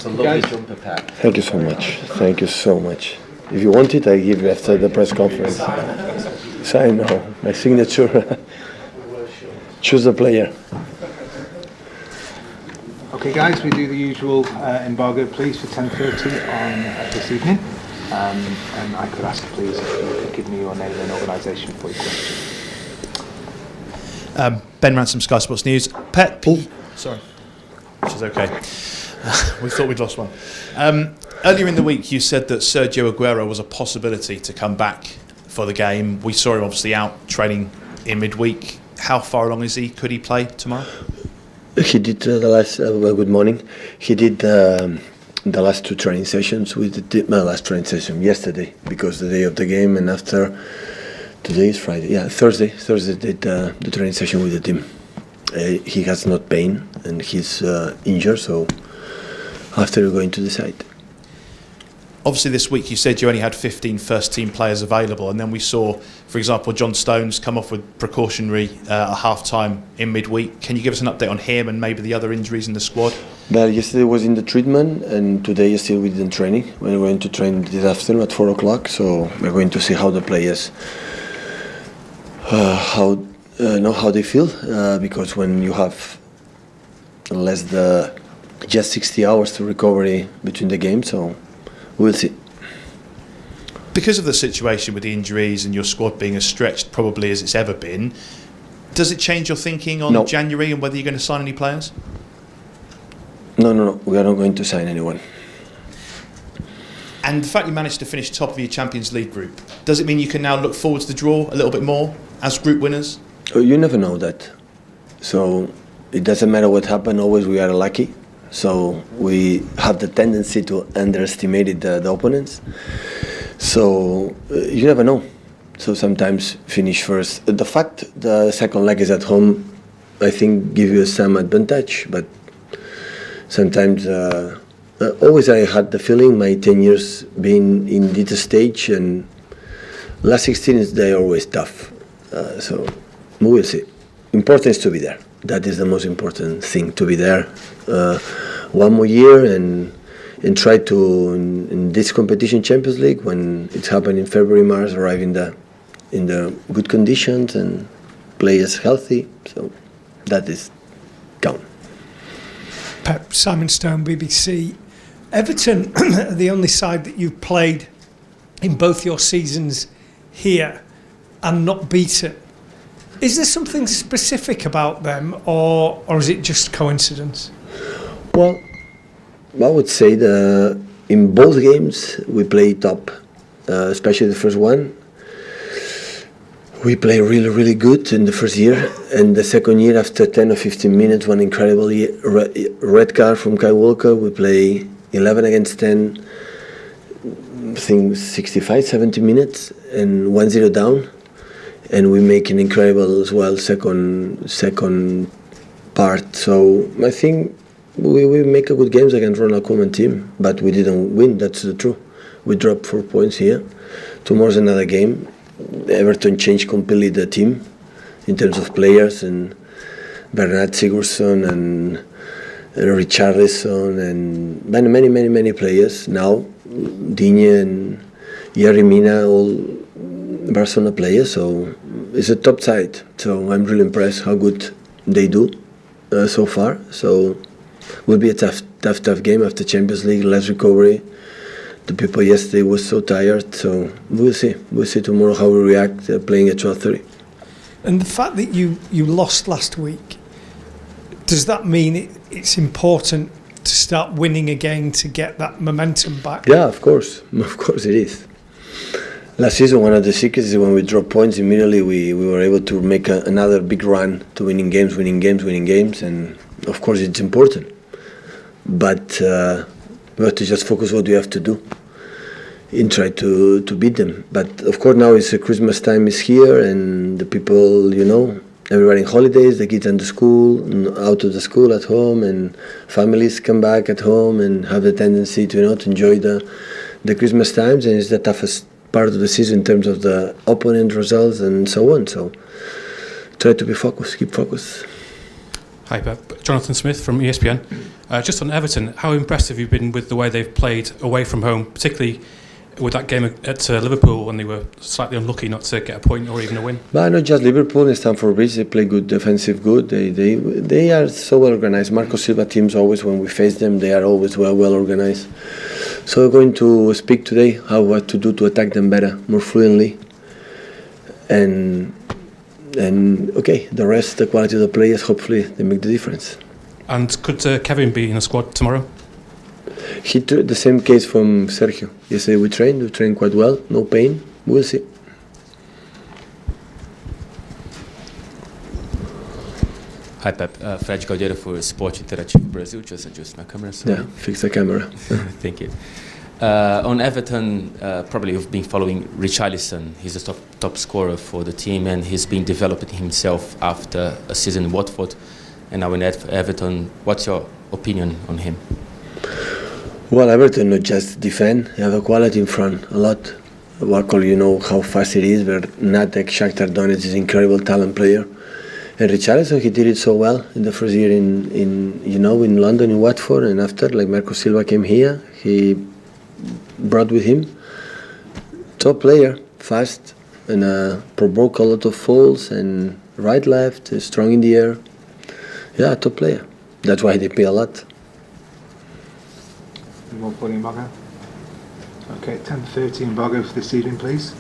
That's a lovely jumper, Pep. Thank you so much. Thank you so much. If you want it, I give you after the press conference. So I know my signature. Choose a player. Okay, guys, we do the usual embargo, please, for 10:30 on this evening. And I could ask, please, if you could give me your name and organisation for your question. Ben Ransom, Sky Sports News. Pep, sorry, which is okay. We thought we'd lost one. Earlier in the week, you said that Sergio Aguero was a possibility to come back for the game. We saw him obviously out training in midweek. How far along is he? Could he play tomorrow? He did the last. Good morning. He did the last two training sessions with the team. Last training session yesterday, because the day of the game, and after today is Friday. Yeah, Thursday. Thursday did the training session with the team. He has not pain and he's injured, so after we're going to decide. Obviously this week you said you only had 15 first team players available, and then we saw, for example, John Stones come off with precautionary at half time in midweek. Can you give us an update on him and maybe the other injuries in the squad? Well, yesterday was in the treatment and today is still within training. We're going to train this afternoon at 4 o'clock, so we're going to see how the players how they feel, because when you have just 60 hours to recovery between the games, so we'll see. Because of the situation with the injuries and your squad being as stretched probably as it's ever been, does it change your thinking on January and whether you're going to sign any players? No. We are not going to sign anyone. And the fact you managed to finish top of your Champions League group, does it mean you can now look forward to the draw a little bit more as group winners? You never know that. So it doesn't matter what happened, always we are lucky. So we have the tendency to underestimate the opponents. So you never know. So sometimes finish first. The fact the second leg is at home, I think, give you some advantage. But sometimes, always I had the feeling my 10 years being in this stage, and last 16 is they always tough. So we will see. Important is to be there. That is the most important thing, to be there. One more year and try to, in this competition, Champions League, when it's happened in February, March, arrive in the good conditions and players healthy. So that is count. Pep, Simon Stone, BBC. Everton are the only side that you've played in both your seasons here and not beaten. Is there something specific about them, or is it just coincidence? Well, I would say in both games we play top, especially the first one. We play really, really good in the first year, and the second year, after 10 or 15 minutes, one incredible red card from Kyle Walker, we play 11 against 10, I think 65, 70 minutes, and 1-0 down. And we make an incredible as well second part. So I think we make a good games against Ronald Koeman team, but we didn't win. That's the truth. We dropped 4 points here. Tomorrow's another game. Everton changed completely the team in terms of players, and Bernard Sigurdsson and Richarlison and many players now. Digne and Yerry Mina, all Barcelona players, so it's a top side. So I'm really impressed how good they do so far. So will be a tough game after Champions League, less recovery. The people yesterday was so tired, so we'll see. We'll see tomorrow how we react playing at 12:30. And the fact that you lost last week, does that mean it's important to start winning again to get that momentum back? Yeah, of course it is. Last season, one of the secrets is when we drop points immediately, we were able to make another big run to winning games, and of course it's important. But we have to just focus what we have to do and try to beat them. But of course now it's Christmas time is here, and the people, everybody in holidays, the kids in the school, out of the school at home, and families come back at home and have the tendency to enjoy the Christmas times, and it's the toughest part of the season in terms of the opponent results and so on. So try to be focused, keep focused. Hi, Jonathan Smith from ESPN. Just on Everton, how impressed have you been with the way they've played away from home, particularly with that game at Liverpool when they were slightly unlucky not to get a point or even a win? But not just Liverpool and Stamford Bridge, they play good defensive good. They are so well organized. Marco Silva teams always, when we face them, they are always well organized. So we're going to speak today what to do to attack them better, more fluently. And okay, the rest, the quality of the players, hopefully they make the difference. And could Kevin be in the squad tomorrow? The same case from Sergio. Yesterday we trained quite well, no pain, we'll see. Hi Pep, Fred Guardiola for Sport Interactive Brazil. Just adjust my camera. Sorry. Yeah, fix the camera. Thank you. On Everton, probably you've been following Richarlison. He's the top scorer for the team, and he's been developing himself after a season in Watford, and now in Everton. What's your opinion on him? Well, Everton not just defend, they have a quality in front, a lot. Walcott, you know how fast it is, but Natek, Shakhtar Donetsk is an incredible talent player. And Richarlison, he did it so well in the first year in London, in Watford, and after, like Marco Silva came here, he brought with him top player, fast, and provoke a lot of fouls, and right, left, strong in the air. Yeah, top player. That's why they pay a lot. More putting Embargo. Okay, 10:30 Embargo for this evening, please.